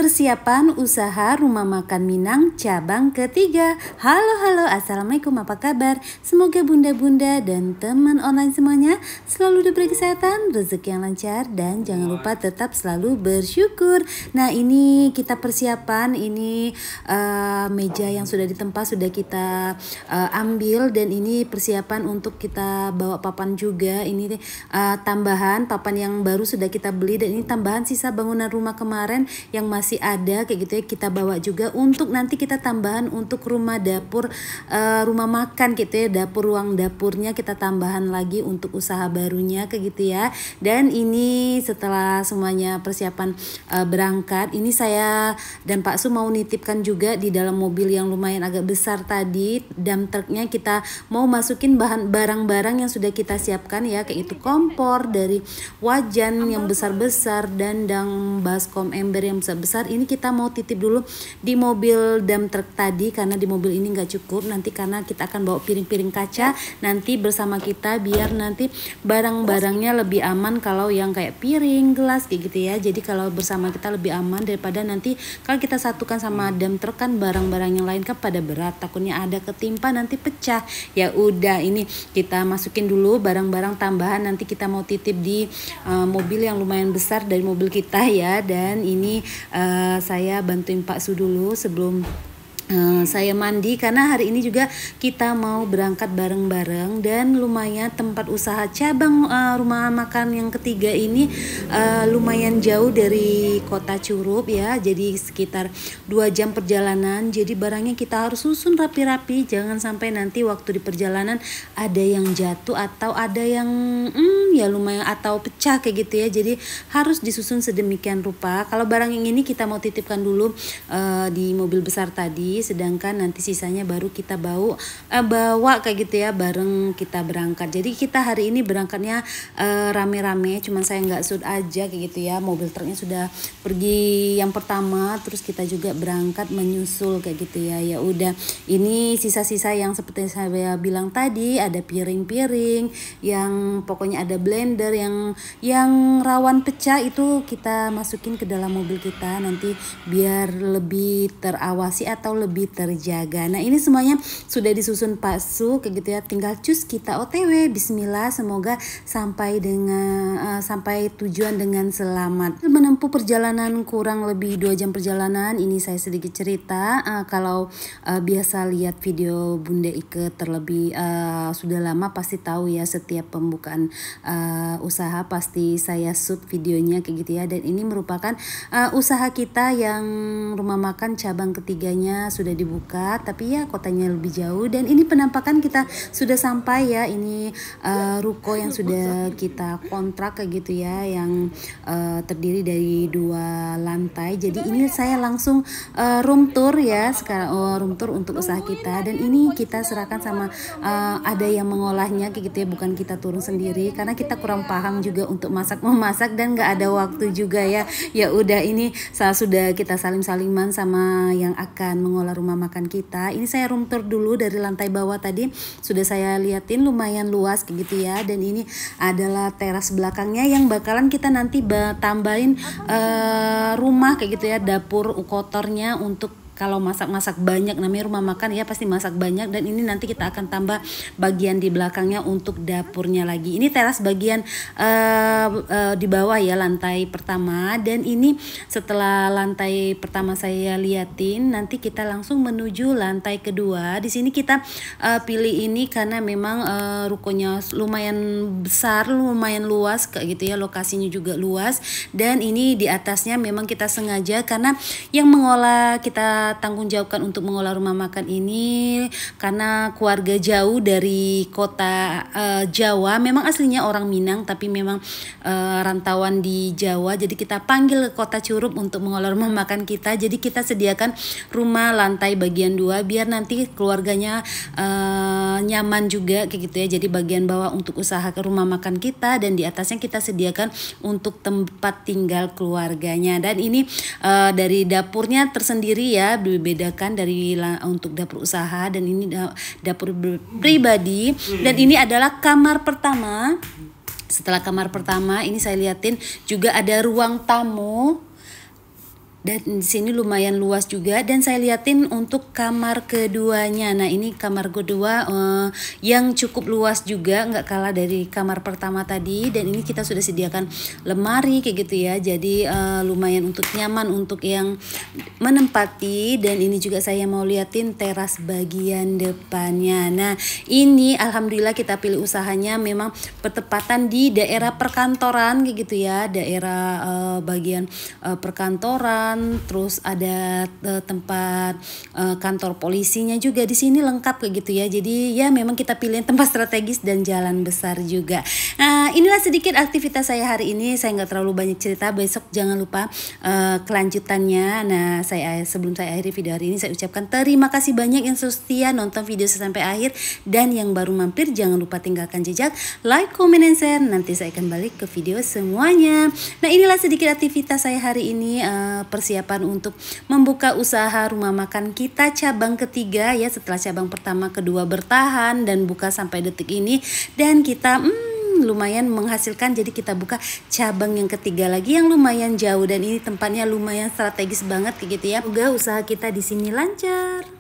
Persiapan usaha Rumah Makan Minang cabang ketiga. Halo, assalamualaikum, apa kabar? Semoga bunda-bunda dan teman online semuanya selalu diberi kesehatan, rezeki yang lancar, dan jangan lupa tetap selalu bersyukur. Nah, ini kita persiapan, ini meja yang sudah ditempa sudah kita ambil, dan ini persiapan untuk kita bawa papan juga. Ini tambahan papan yang baru sudah kita beli, dan ini tambahan sisa bangunan rumah kemarin yang masih ada kayak gitu ya, kita bawa juga untuk nanti kita tambahan untuk rumah dapur, rumah makan gitu ya, ruang dapurnya kita tambahan lagi untuk usaha barunya kayak gitu ya. Dan ini setelah semuanya persiapan berangkat, ini saya dan Pak Su mau nitipkan juga di dalam mobil yang lumayan agak besar tadi, dump truknya kita mau masukin barang-barang yang sudah kita siapkan ya, kayak itu kompor dari wajan yang besar-besar dan baskom ember yang besar-besar. Ini kita mau titip dulu di mobil dump truck tadi, karena di mobil ini nggak cukup nanti, karena kita akan bawa piring-piring kaca nanti bersama kita, biar nanti barang-barangnya lebih aman kalau yang kayak piring, gelas kayak gitu ya. Jadi kalau bersama kita lebih aman daripada nanti kalau kita satukan sama dump truck kan barang-barang yang lain kan pada berat, takutnya ada ketimpa nanti pecah. Ya udah, ini kita masukin dulu barang-barang tambahan, nanti kita mau titip di mobil yang lumayan besar dari mobil kita ya. Dan ini saya bantuin Pak Su dulu sebelum saya mandi, karena hari ini juga kita mau berangkat bareng-bareng, dan lumayan tempat usaha cabang rumah makan yang ketiga ini lumayan jauh dari kota Curup ya, jadi sekitar 2 jam perjalanan. Jadi barangnya kita harus susun rapi-rapi, jangan sampai nanti waktu di perjalanan ada yang jatuh atau ada yang ya lumayan atau pecah kayak gitu ya. Jadi harus disusun sedemikian rupa. Kalau barang yang ini kita mau titipkan dulu di mobil besar tadi, sedangkan nanti sisanya baru kita bawa kayak gitu ya, bareng kita berangkat. Jadi kita hari ini berangkatnya rame-rame, cuman saya nggak shoot aja kayak gitu ya, mobil truknya sudah pergi yang pertama, terus kita juga berangkat menyusul kayak gitu ya. Ya udah, ini sisa-sisa yang seperti saya bilang tadi, ada piring-piring yang pokoknya ada blender yang rawan pecah, itu kita masukin ke dalam mobil kita nanti biar lebih terawasi atau lebih terjaga. Nah, ini semuanya sudah disusun Pak Su kayak gitu ya, tinggal cus kita OTW. Bismillah, semoga sampai tujuan dengan selamat. Menempuh perjalanan kurang lebih 2 jam perjalanan. Ini saya sedikit cerita, kalau biasa lihat video Bunda Ike terlebih sudah lama pasti tahu ya, setiap pembukaan usaha pasti saya shoot videonya kayak gitu ya. Dan ini merupakan usaha kita yang rumah makan cabang ketiganya sudah dibuka, tapi ya kotanya lebih jauh. Dan ini penampakan kita sudah sampai ya, ini ruko yang sudah kita kontrak kayak gitu ya, yang terdiri dari 2 lantai. Jadi ini saya langsung room tour ya sekarang, room tour untuk usaha kita. Dan ini kita serahkan sama ada yang mengolahnya kayak gitu ya, bukan kita turun sendiri karena kita kurang paham juga untuk memasak dan nggak ada waktu juga ya. Ya udah, ini sudah kita saling-saliman sama yang akan mengolah rumah makan kita. Ini saya room tour dulu dari lantai bawah tadi, sudah saya liatin lumayan luas kayak gitu ya. Dan ini adalah teras belakangnya yang bakalan kita nanti tambahin rumah kayak gitu ya, dapur kotornya untuk kalau masak-masak banyak, namanya rumah makan ya pasti masak banyak. Dan ini nanti kita akan tambah bagian di belakangnya untuk dapurnya lagi. Ini teras bagian di bawah ya, lantai pertama. Dan ini setelah lantai pertama saya liatin, nanti kita langsung menuju lantai kedua. Di sini kita pilih ini karena memang rukonya lumayan besar, lumayan luas kayak gitu ya, lokasinya juga luas. Dan ini di atasnya memang kita sengaja, karena yang mengolah kita tanggung jawabkan untuk mengolah rumah makan ini karena keluarga jauh dari kota Jawa, memang aslinya orang Minang tapi memang rantauan di Jawa. Jadi kita panggil ke kota Curup untuk mengolah rumah makan kita. Jadi kita sediakan rumah lantai bagian 2 biar nanti keluarganya nyaman juga kayak gitu ya. Jadi bagian bawah untuk usaha ke rumah makan kita, dan di atasnya kita sediakan untuk tempat tinggal keluarganya. Dan ini dari dapurnya tersendiri ya, dibedakan dari untuk dapur usaha, dan ini dapur pribadi. Dan ini adalah kamar pertama. Setelah kamar pertama ini saya liatin juga ada ruang tamu. Dan di sini lumayan luas juga, dan saya liatin untuk kamar keduanya. Nah, ini kamar kedua yang cukup luas juga, nggak kalah dari kamar pertama tadi. Dan ini kita sudah sediakan lemari kayak gitu ya. Jadi lumayan untuk nyaman untuk yang menempati. Dan ini juga saya mau liatin teras bagian depannya. Nah, ini alhamdulillah kita pilih usahanya memang bertepatan di daerah perkantoran kayak gitu ya, daerah bagian perkantoran. Terus ada tempat kantor polisinya juga di sini lengkap kayak gitu ya. Jadi ya memang kita pilih tempat strategis dan jalan besar juga. Nah, inilah sedikit aktivitas saya hari ini. Saya nggak terlalu banyak cerita. Besok jangan lupa kelanjutannya. Nah, sebelum saya akhiri video hari ini, saya ucapkan terima kasih banyak yang setia nonton video sampai akhir, dan yang baru mampir jangan lupa tinggalkan jejak like, comment, and share. Nanti saya akan balik ke video semuanya. Nah, inilah sedikit aktivitas saya hari ini. Persiapan untuk membuka usaha rumah makan kita cabang ketiga ya, setelah cabang pertama kedua bertahan dan buka sampai detik ini, dan kita lumayan menghasilkan, jadi kita buka cabang yang ketiga lagi yang lumayan jauh, dan ini tempatnya lumayan strategis banget gitu ya. Semoga usaha kita di sini lancar.